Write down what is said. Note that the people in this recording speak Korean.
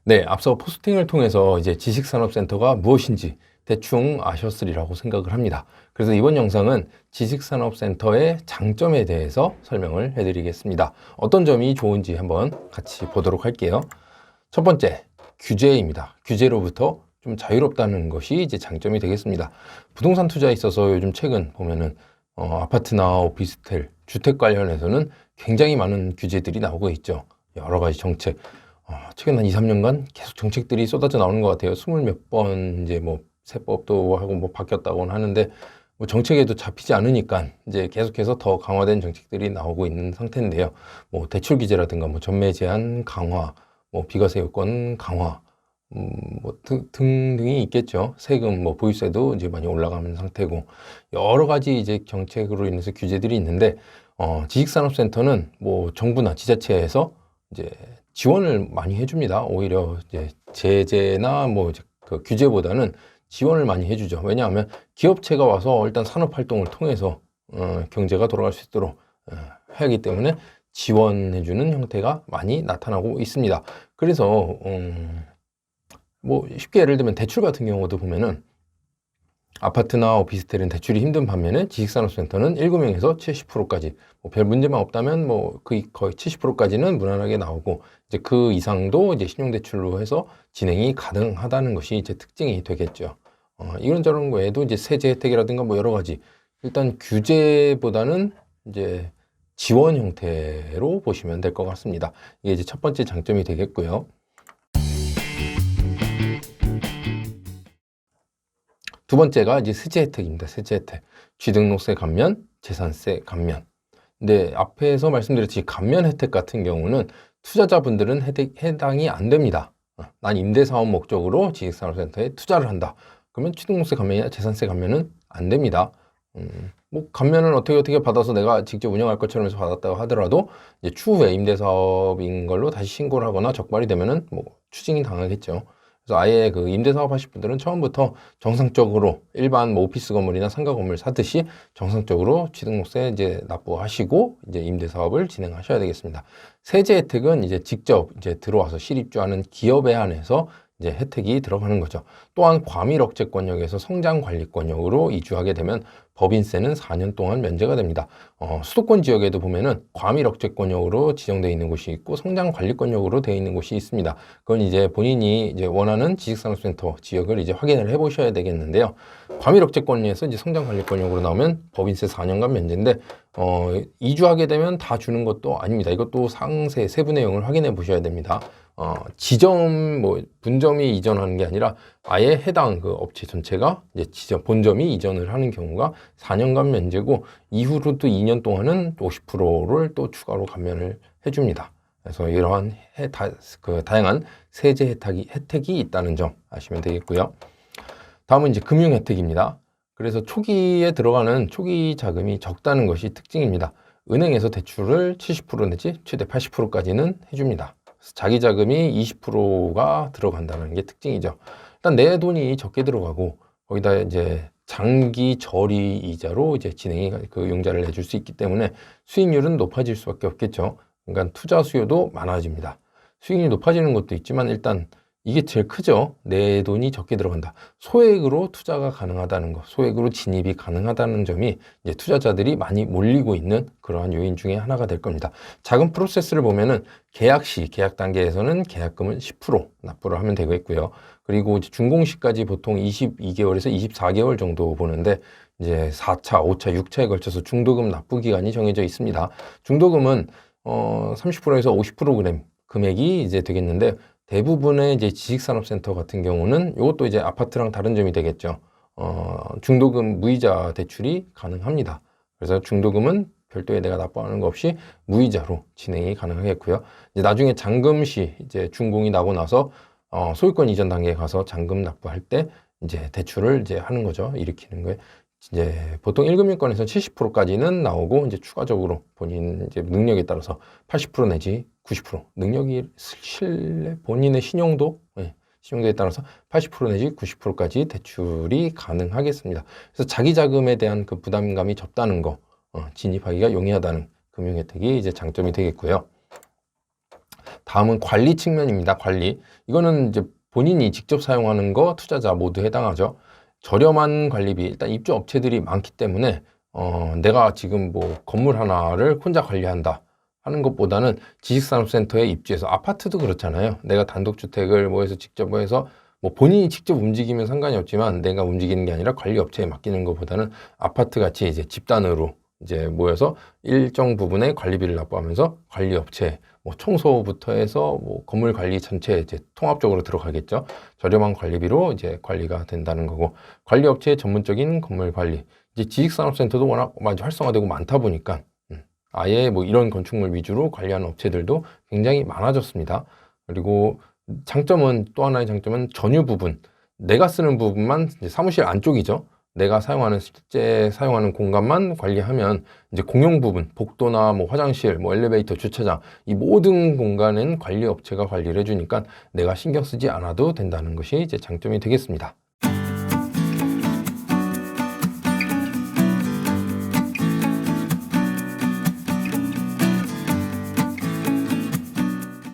네, 앞서 포스팅을 통해서 이제 지식산업센터가 무엇인지 대충 아셨으리라고 생각을 합니다. 그래서 이번 영상은 지식산업센터의 장점에 대해서 설명을 해드리겠습니다. 어떤 점이 좋은지 한번 같이 보도록 할게요. 첫 번째, 규제입니다. 규제로부터 좀 자유롭다는 것이 이제 장점이 되겠습니다. 부동산 투자에 있어서 요즘 최근 보면은 아파트나 오피스텔, 주택 관련해서는 굉장히 많은 규제들이 나오고 있죠. 여러 가지 정책. 최근 한 2, 3년간 계속 정책들이 쏟아져 나오는 것 같아요. 20몇 번 이제 뭐 세법도 하고 뭐 바뀌었다고는 하는데 뭐 정책에도 잡히지 않으니까 이제 계속해서 더 강화된 정책들이 나오고 있는 상태인데요. 뭐 대출 규제라든가 뭐 전매 제한 강화, 뭐 비과세 요건 강화, 뭐 등등이 있겠죠. 세금, 뭐 보유세도 이제 많이 올라가는 상태고 여러 가지 이제 정책으로 인해서 규제들이 있는데 지식산업센터는 뭐 정부나 지자체에서 이제 지원을 많이 해줍니다. 오히려 이제 제재나 뭐 그 규제보다는 지원을 많이 해주죠. 왜냐하면 기업체가 와서 일단 산업활동을 통해서 경제가 돌아갈 수 있도록 하기 때문에 지원해주는 형태가 많이 나타나고 있습니다. 그래서 뭐 쉽게 예를 들면 대출 같은 경우도 보면은 아파트나 오피스텔은 대출이 힘든 반면에 지식산업센터는 1금융에서 70%까지 뭐 별 문제만 없다면 뭐 거의 70%까지는 무난하게 나오고 이제 그 이상도 이제 신용대출로 해서 진행이 가능하다는 것이 이제 특징이 되겠죠. 이런저런 외에도 이제 세제 혜택이라든가 뭐 여러 가지 일단 규제보다는 이제 지원 형태로 보시면 될 것 같습니다. 이게 이제 첫 번째 장점이 되겠고요. 두 번째가 이제 세제 혜택입니다. 세제 혜택. 취등록세 감면, 재산세 감면. 근데 앞에서 말씀드렸듯이 감면 혜택 같은 경우는 투자자분들은 해당이 안 됩니다. 난 임대사업 목적으로 지식산업센터에 투자를 한다. 그러면 취등록세 감면이나 재산세 감면은 안 됩니다. 뭐 감면을 어떻게 받아서 내가 직접 운영할 것처럼 해서 받았다고 하더라도 이제 추후에 임대사업인 걸로 다시 신고를 하거나 적발이 되면은 뭐 추징이 당하겠죠. 그래서 아예 그 임대사업 하실 분들은 처음부터 정상적으로 일반 뭐 오피스 건물이나 상가 건물 사듯이 정상적으로 취등록세 이제 납부하시고 이제 임대사업을 진행하셔야 되겠습니다. 세제 혜택은 이제 직접 이제 들어와서 실입주하는 기업에 한해서 이제 혜택이 들어가는 거죠. 또한 과밀억제권역에서 성장관리권역으로 이주하게 되면 법인세는 4년 동안 면제가 됩니다. 수도권 지역에도 보면은 과밀억제권역으로 지정되어 있는 곳이 있고 성장관리권역으로 되어 있는 곳이 있습니다. 그건 이제 본인이 이제 원하는 지식산업센터 지역을 이제 확인을 해 보셔야 되겠는데요. 과밀억제권에서 이제 성장관리권역으로 나오면 법인세 4년간 면제인데 이주하게 되면 다 주는 것도 아닙니다. 이것도 상세 세부 내용을 확인해 보셔야 됩니다. 지점, 뭐, 분점이 이전하는 게 아니라 아예 해당 그 업체 전체가 이제 본점이 이전을 하는 경우가 4년간 면제고 이후로 또 2년 동안은 50%를 또 추가로 감면을 해줍니다. 그래서 이러한 다양한 세제 혜택이 있다는 점 아시면 되겠고요. 다음은 이제 금융 혜택입니다. 그래서 초기에 들어가는 초기 자금이 적다는 것이 특징입니다. 은행에서 대출을 70% 내지 최대 80%까지는 해줍니다. 자기 자금이 20%가 들어간다는 게 특징이죠. 일단 내 돈이 적게 들어가고 거기다 이제 장기 저리 이자로 이제 그 융자를 내줄 수 있기 때문에 수익률은 높아질 수밖에 없겠죠. 그러니까 투자 수요도 많아집니다. 수익률이 높아지는 것도 있지만 일단 이게 제일 크죠. 내 돈이 적게 들어간다. 소액으로 투자가 가능하다는 것, 소액으로 진입이 가능하다는 점이 이제 투자자들이 많이 몰리고 있는 그러한 요인 중에 하나가 될 겁니다. 자금 프로세스를 보면은 계약 단계에서는 계약금은 10% 납부를 하면 되겠고요. 그리고 준공시까지 보통 22개월에서 24개월 정도 보는데 이제 4차, 5차, 6차에 걸쳐서 중도금 납부 기간이 정해져 있습니다. 중도금은 30%에서 50% 금액이 이제 되겠는데 대부분의 이제 지식산업센터 같은 경우는 이것도 이제 아파트랑 다른 점이 되겠죠. 중도금 무이자 대출이 가능합니다. 그래서 중도금은 별도의 내가 납부하는 거 없이 무이자로 진행이 가능하겠고요. 이제 나중에 잔금 시 이제 준공이 나고 나서 소유권 이전 단계에 가서 잔금 납부할 때 이제 대출을 이제 하는 거죠. 일으키는 거에 이제 보통 1금융권에서 70%까지는 나오고 이제 추가적으로 본인 이제 능력에 따라서 80% 내지 90% 능력이 본인의 신용도에 따라서 80% 내지 90%까지 대출이 가능하겠습니다. 그래서 자기 자금에 대한 그 부담감이 적다는 거, 진입하기가 용이하다는 금융 혜택이 이제 장점이 되겠고요. 다음은 관리 측면입니다. 관리. 이거는 이제 본인이 직접 사용하는 거 투자자 모두 해당하죠. 저렴한 관리비, 일단 입주 업체들이 많기 때문에 내가 지금 뭐 건물 하나를 혼자 관리한다 하는 것보다는 지식산업센터에 입주해서, 아파트도 그렇잖아요. 내가 단독주택을 뭐 해서 직접 뭐 해서 뭐 본인이 직접 움직이면 상관이 없지만 내가 움직이는 게 아니라 관리 업체에 맡기는 것보다는 아파트 같이 이제 집단으로 이제 모여서 일정 부분의 관리비를 납부하면서 관리 업체, 뭐 청소부터 해서 뭐 건물 관리 전체 이제 통합적으로 들어가겠죠. 저렴한 관리비로 이제 관리가 된다는 거고, 관리 업체의 전문적인 건물 관리. 이제 지식산업센터도 워낙 많이 활성화되고 많다 보니까 아예 뭐 이런 건축물 위주로 관리하는 업체들도 굉장히 많아졌습니다. 그리고 장점은, 또 하나의 장점은 전유 부분, 내가 쓰는 부분만 이제 사무실 안쪽이죠. 내가 사용하는, 실제 사용하는 공간만 관리하면 이제 공용 부분, 복도나 뭐 화장실, 뭐 엘리베이터, 주차장, 이 모든 공간은 관리 업체가 관리를 해주니까 내가 신경 쓰지 않아도 된다는 것이 이제 장점이 되겠습니다.